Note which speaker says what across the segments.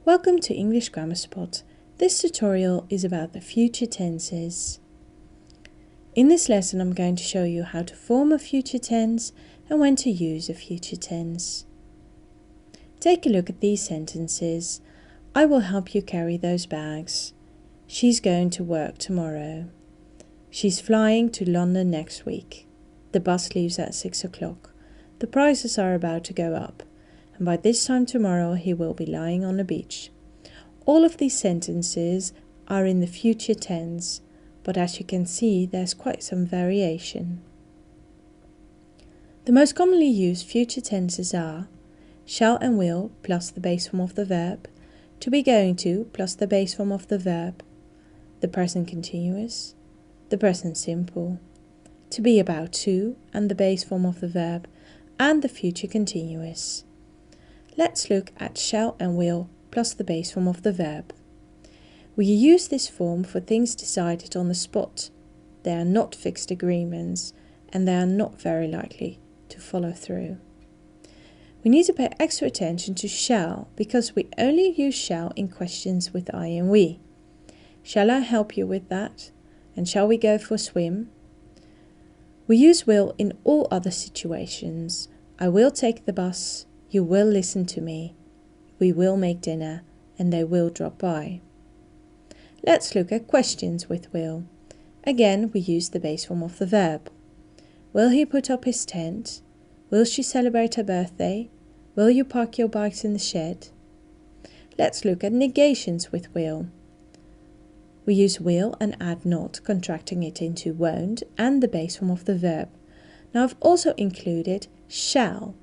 Speaker 1: Welcome to English Grammar Spot. This tutorial is about the future tenses. In this lesson I'm going to show you how to form a future tense and when to use a future tense. Take a look at these sentences. I will help you carry those bags. She's going to work tomorrow. She's flying to London next week. The bus leaves at 6 o'clock. The prices are about to go up. And by this time tomorrow he will be lying on the beach. All of these sentences are in the future tense, but as you can see there's quite some variation. The most commonly used future tenses are shall and will plus the base form of the verb, to be going to plus the base form of the verb, the present continuous, the present simple, to be about to and the base form of the verb, and the future continuous. Let's look at shall and will plus the base form of the verb. We use this form for things decided on the spot. They are not fixed agreements and they are not very likely to follow through. We need to pay extra attention to shall because we only use shall in questions with I and we. Shall I help you with that? And shall we go for a swim? We use will in all other situations. I will take the bus. You will listen to me, we will make dinner, and they will drop by. Let's look at questions with will. Again, we use the base form of the verb. Will he put up his tent? Will she celebrate her birthday? Will you park your bikes in the shed? Let's look at negations with will. We use will and add not, contracting it into won't, and the base form of the verb. Now I've also included shall.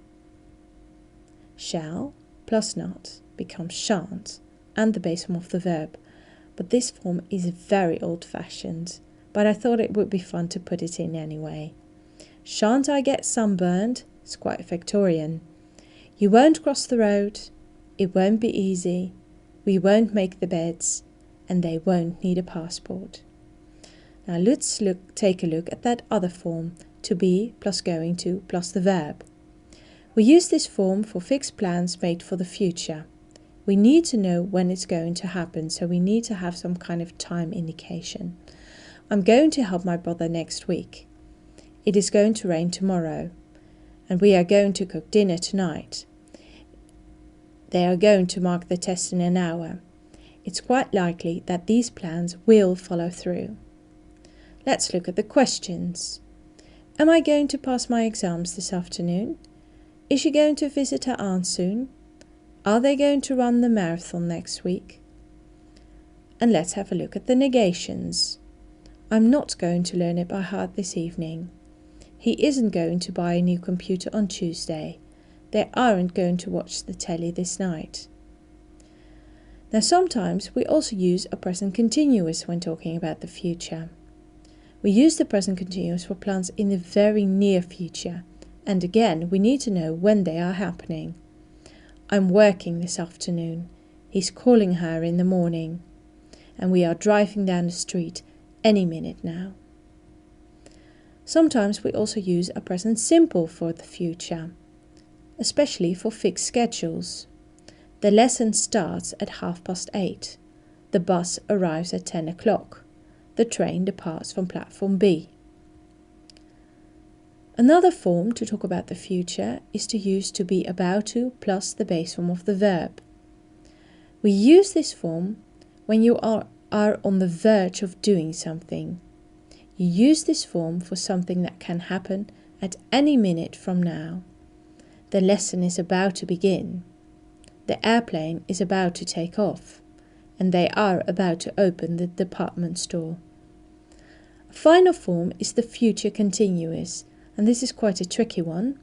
Speaker 1: Shall plus not becomes shan't and the base form of the verb, but this form is very old-fashioned, but I thought it would be fun to put it in anyway. Shan't I get sunburned? It's quite Victorian. You won't cross the road, it won't be easy, we won't make the beds, and they won't need a passport. Now let's take a look at that other form, to be plus going to plus the verb. We use this form for fixed plans made for the future. We need to know when it's going to happen, so we need to have some kind of time indication. I'm going to help my brother next week. It is going to rain tomorrow. And we are going to cook dinner tonight. They are going to mark the test in an hour. It's quite likely that these plans will follow through. Let's look at the questions. Am I going to pass my exams this afternoon? Is she going to visit her aunt soon? Are they going to run the marathon next week? And let's have a look at the negations. I'm not going to learn it by heart this evening. He isn't going to buy a new computer on Tuesday. They aren't going to watch the telly this night. Now sometimes we also use a present continuous when talking about the future. We use the present continuous for plans in the very near future. And again, we need to know when they are happening. I'm working this afternoon. He's calling her in the morning. And we are driving down the street any minute now. Sometimes we also use a present simple for the future, especially for fixed schedules. The lesson starts at 8:30. The bus arrives at 10 o'clock. The train departs from platform B. Another form to talk about the future is to use to be about to plus the base form of the verb. We use this form when you are on the verge of doing something. You use this form for something that can happen at any minute from now. The lesson is about to begin. The airplane is about to take off. And they are about to open the department store. A final form is the future continuous. And this is quite a tricky one.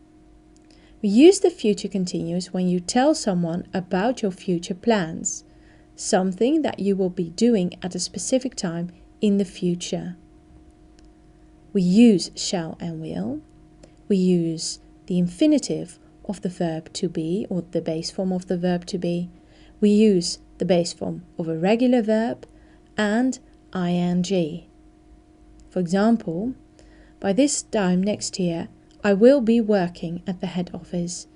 Speaker 1: We use the future continuous when you tell someone about your future plans, something that you will be doing at a specific time in the future. We use shall and will. We use the infinitive of the verb to be, or the base form of the verb to be. We use the base form of a regular verb and ing. For example, by this time next year, I will be working at the head office.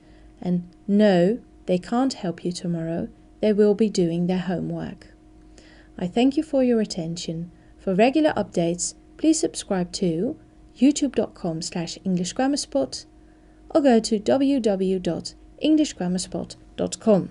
Speaker 1: And no, they can't help you tomorrow. they will be doing their homework. I thank you for your attention. For regular updates, please subscribe to youtube.com/EnglishGrammarSpot or go to www.englishgrammarspot.com.